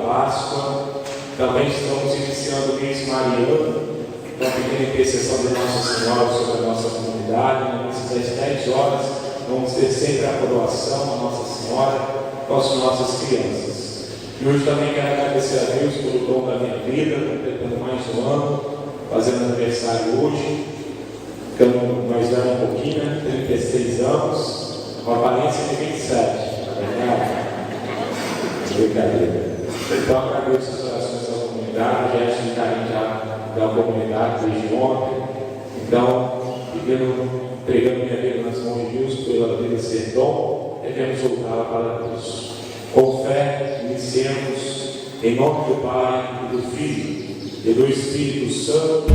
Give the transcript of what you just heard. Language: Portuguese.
Páscoa. Também estamos iniciando o mês mariano, com a pequena intercessão de Nossa Senhora sobre a nossa comunidade. Na missa das 10 horas, vamos ter sempre a coroação da Nossa Senhora com as nossas crianças. E hoje também quero agradecer a Deus pelo dom da minha vida, completando mais um ano, fazendo aniversário hoje. Ficando mais velho um pouquinho, né? 36 anos, com aparência de 27, na verdade. Brincadeira. Então, agradeço as orações da comunidade, gesto de carinho da comunidade desde ontem. Então, entregando minha vida nas mãos de Deus, pela vida ser dom, devemos voltá-la para Deus. Com fé, iniciemos em nome do Pai, e do Filho e do Espírito Santo.